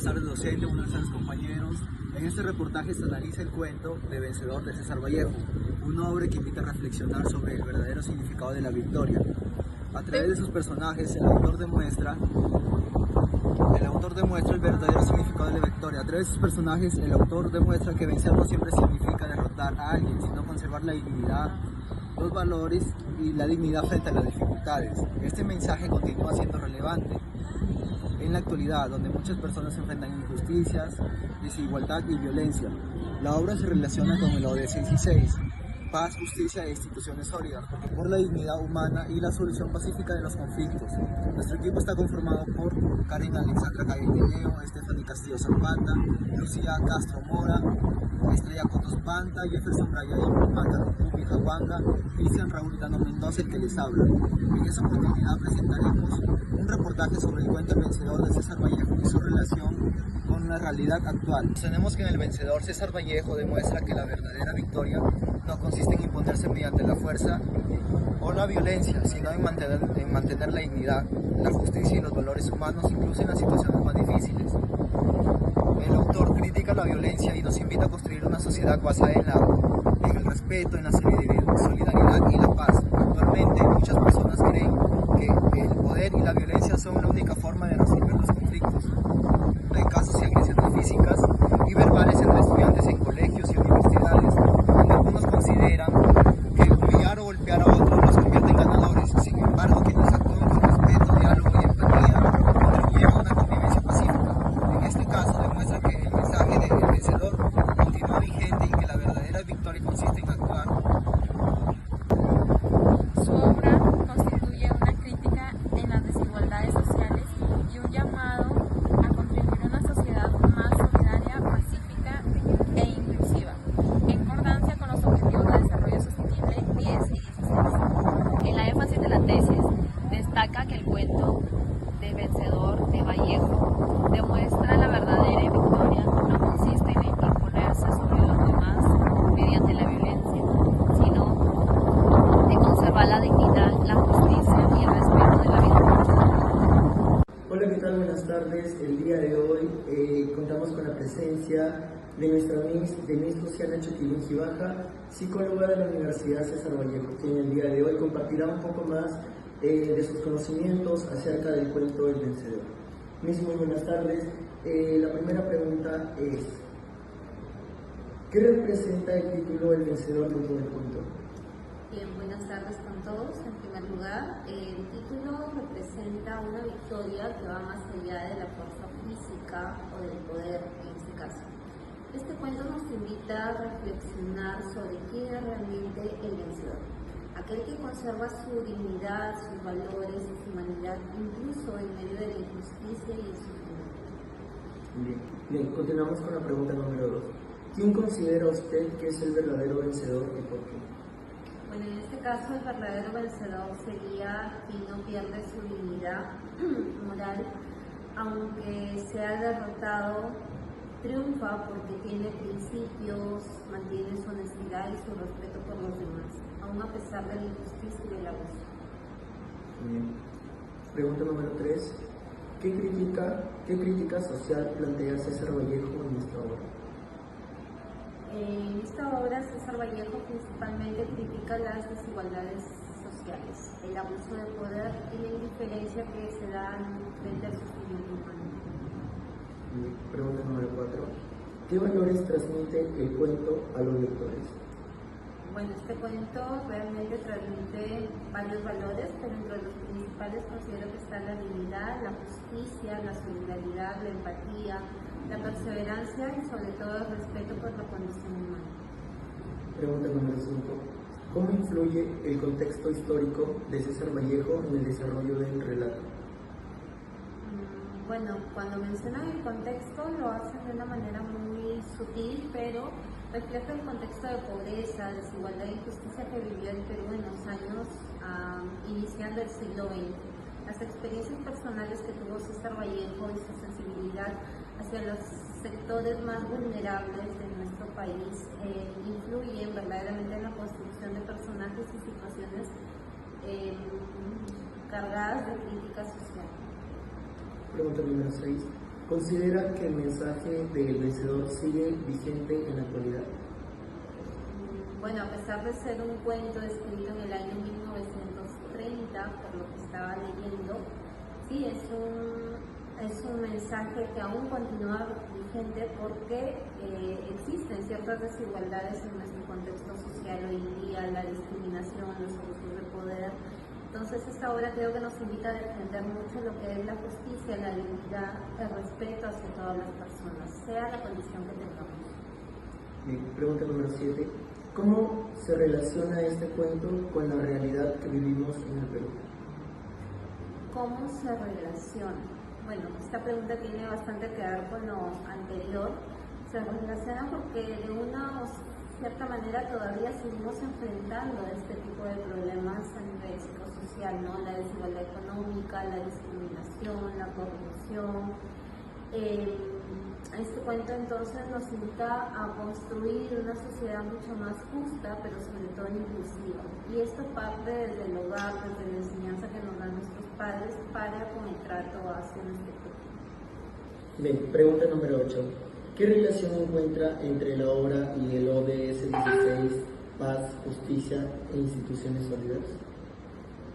tardes, docente, buenas tardes, compañeros. En este reportaje se analiza el cuento de Vencedor de César Vallejo, una obra que invita a reflexionar sobre el verdadero significado de la victoria. A través de sus personajes, el autor demuestra el verdadero significado de la victoria. A través de sus personajes, el autor demuestra que vencer no siempre significa derrotar a alguien, sino conservar la dignidad, los valores y la dignidad frente a las dificultades. Este mensaje continúa siendo relevante en la actualidad, donde muchas personas se enfrentan a injusticias, desigualdad y violencia. La obra se relaciona con el ODS 16, paz, justicia e instituciones sólidas, por la dignidad humana y la solución pacífica de los conflictos. Nuestro equipo está conformado por Karen Alexandra Cayeteneo, Stephanie Castillo Zapata, Lucía Castro Mora, Estrella Cotos Panta, Jefferson Brian Mata, Rupi Jawanga, Cristian Raúl Dano Mendoza, el que les habla. En esta oportunidad presentaremos un reportaje sobre el cuento El Vencedor de César Vallejo y su relación con la realidad actual. Tenemos que en El Vencedor César Vallejo demuestra que la verdadera victoria no consiste en imponerse mediante la fuerza o la violencia, sino en mantener la dignidad, la justicia y los valores humanos, incluso en las situaciones más difíciles. El autor critica la violencia y nos invita a construir una sociedad basada en el respeto, en la solidaridad y la paz. Actualmente muchas personas creen que el poder y la violencia son la única forma de resolver los conflictos. Hay casos de agresiones físicas y verbales entre estudiantes en colegios y universidades, donde algunos consideran que humillar o golpear a otros los convierte en ganadores. Sin embargo, quienes actúan con respeto, diálogo y empatía contribuyen a una convivencia pacífica. En este caso demuestra que el mensaje del vencedor continúa vigente y que la verdadera victoria consiste en actuar. Su obra constituye una crítica en las desigualdades sociales y un llamado a contribuir a una sociedad más solidaria, pacífica e inclusiva, en concordancia con los Objetivos de Desarrollo Sostenible 10 y 16. En la énfasis de la tesis, destaca que el cuento del Vencedor de Vallejo demuestra la verdadera victoria no consiste en imponerse sobre los demás mediante la violencia, sino de conservar la dignidad, la justicia y el respeto de la vida. Hola, ¿qué tal? Buenas tardes. El día de hoy contamos con la presencia de nuestra Miss Luciana Choquilín Gibaja, psicóloga de la Universidad César Vallejo, quien el día de hoy compartirá un poco más de sus conocimientos acerca del cuento El Vencedor. Miss, muy buenas tardes. La primera pregunta es, ¿qué representa el título El Vencedor dentro del cuento? Bien, buenas tardes con todos. En primer lugar, el título representa una victoria que va más allá de la fuerza física o del poder en este caso. Este cuento nos invita a reflexionar sobre quién es realmente el vencedor, aquel que conserva su dignidad, sus valores y su humanidad, incluso en medio de la injusticia y el sufrimiento. Bien, continuamos con la pregunta número 2. ¿Quién considera usted que es el verdadero vencedor y por qué? Bueno, en este caso el verdadero vencedor sería quien no pierde su dignidad moral, aunque sea derrotado, triunfa porque tiene principios, mantiene su honestidad y su respeto por los demás, aun a pesar de la injusticia y del abuso. Bien. Pregunta número 3. ¿Qué crítica social plantea César Vallejo en esta obra? En esta obra, César Vallejo principalmente critica las desigualdades sociales, el abuso de poder y la indiferencia que se da frente al sufrimiento humano. Pregunta número 4. ¿Qué valores transmite el cuento a los lectores? Bueno, este cuento realmente transmite varios valores, pero entre los principales considero que está la dignidad, la justicia, la solidaridad, la empatía, la perseverancia y sobre todo el respeto por la condición humana. Pregunta número 5. ¿Cómo influye el contexto histórico de César Vallejo en el desarrollo del relato? Bueno, cuando mencionan el contexto lo hacen de una manera muy sutil, pero refleja el contexto de pobreza, desigualdad e injusticia que vivió el Perú en los años iniciando el siglo XX. Las experiencias personales que tuvo César Vallejo y su sensibilidad hacia los sectores más vulnerables de nuestro país influyen verdaderamente en la construcción de personajes y situaciones cargadas de crítica social. Pregunta número 6. ¿Considera que el mensaje del vencedor sigue vigente en la actualidad? Bueno, a pesar de ser un cuento escrito en el año 1930, por lo que estaba leyendo, sí, es un mensaje que aún continúa vigente porque existen ciertas desigualdades en nuestro contexto social hoy en día, la discriminación, los abusos de poder. Entonces esta obra creo que nos invita a defender mucho lo que es la justicia, la dignidad, el respeto hacia todas las personas, sea la condición que tengamos. Bien, pregunta número 7. ¿Cómo se relaciona este cuento con la realidad que vivimos en el Perú? ¿Cómo se relaciona? Bueno, esta pregunta tiene bastante que ver con lo anterior. Se relaciona porque de una cierta manera todavía seguimos enfrentando este tipo de problemas a nivel psicosocial, ¿no? La desigualdad económica, la discriminación, la corrupción. Este cuento entonces nos invita a construir una sociedad mucho más justa, pero sobre todo inclusiva. Y esto parte desde el hogar, desde la enseñanza que nos dan nuestros padres para con el trato hacia nuestro futuro. Bien, pregunta número 8. ¿Qué relación encuentra entre la obra y el ODS 16, Paz, Justicia e Instituciones Sólidas?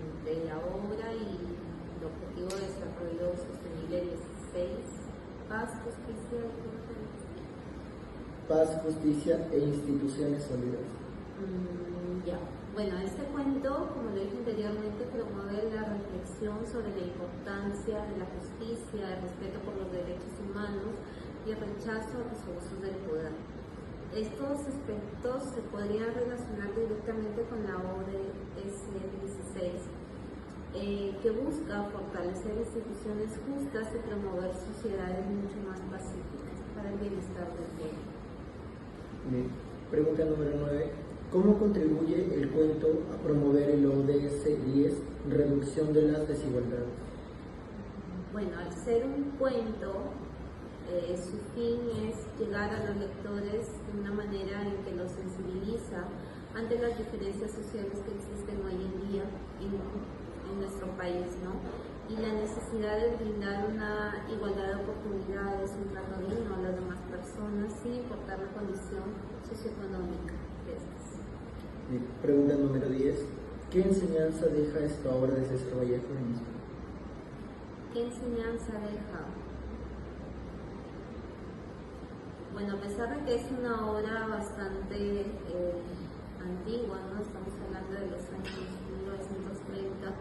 Entre la obra y el Objetivo de Desarrollo Sostenible 16, Paz, Justicia, Paz, Justicia e Instituciones Sólidas. Ya. Bueno, este cuento, como lo dije anteriormente, promueve la reflexión sobre la importancia de la justicia, el respeto por los derechos humanos y el rechazo a los abusos del poder. Estos aspectos se podrían relacionar directamente con la ODS 16, que busca fortalecer instituciones justas y promover sociedades mucho más pacíficas para el bienestar del pueblo. Bien. Pregunta número 9. ¿Cómo contribuye el cuento a promover el ODS 10, reducción de las desigualdades? Bueno, al ser un cuento, su fin es llegar a los lectores de una manera en que los sensibiliza ante las diferencias sociales que existen hoy en día en nuestro país, ¿no? Y la necesidad de brindar una igualdad de oportunidades, un trato digno a las demás personas, sin importar la condición socioeconómica de estas. Pregunta número 10. ¿Qué enseñanza deja esta obra de César Vallejo en México? ¿Qué enseñanza deja? Bueno, a pesar de que es una obra bastante antigua, ¿no? Estamos hablando de los años 1930,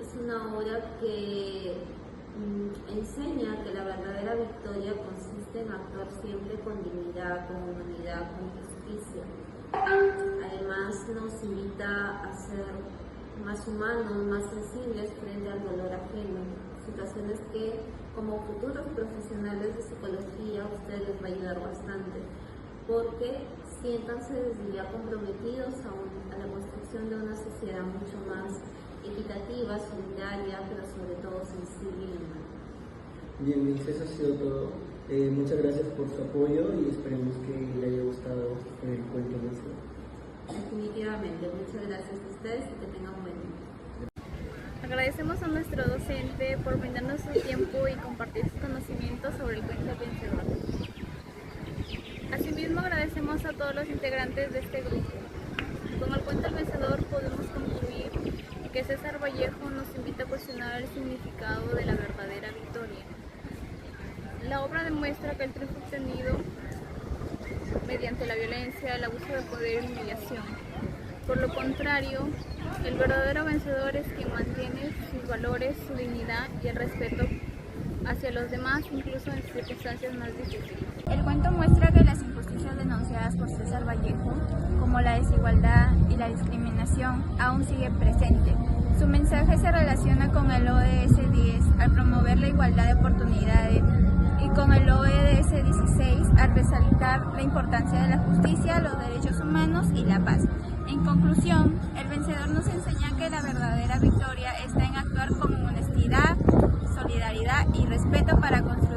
es una obra que enseña que la verdadera victoria consiste en actuar siempre con dignidad, con humanidad, con justicia. Además nos invita a ser más humanos, más sensibles frente al dolor ajeno, situaciones que como futuros profesionales de psicología a ustedes les va a ayudar bastante, porque siéntanse desde ya comprometidos a la construcción de una sociedad mucho más equitativa, solidaria, pero sobre todo sensible y humana. Bien, eso ha sido todo. Muchas gracias por su apoyo y esperemos que le haya gustado el cuento de hoy. Definitivamente, muchas gracias a ustedes y que tengan buen día. Agradecemos a nuestro docente por brindarnos su tiempo y compartir sus conocimientos sobre el cuento vencedor. Asimismo, agradecemos a todos los integrantes de este grupo. Con el cuento El Vencedor podemos concluir que César Vallejo nos invita a cuestionar el significado de la verdadera victoria. La obra demuestra que el triunfo obtenido mediante la violencia, el abuso de poder y humillación. Por lo contrario, el verdadero vencedor es quien mantiene sus valores, su dignidad y el respeto hacia los demás, incluso en circunstancias más difíciles. El cuento muestra que las injusticias denunciadas por César Vallejo, como la desigualdad y la discriminación, aún sigue presente. Su mensaje se relaciona con el ODS 10 al promover la igualdad de oportunidades y con el ODS 16 al resaltar la importancia de la justicia, los derechos humanos y la paz. En conclusión, el vencedor nos enseña que la verdadera victoria está en actuar con honestidad, solidaridad y respeto para construir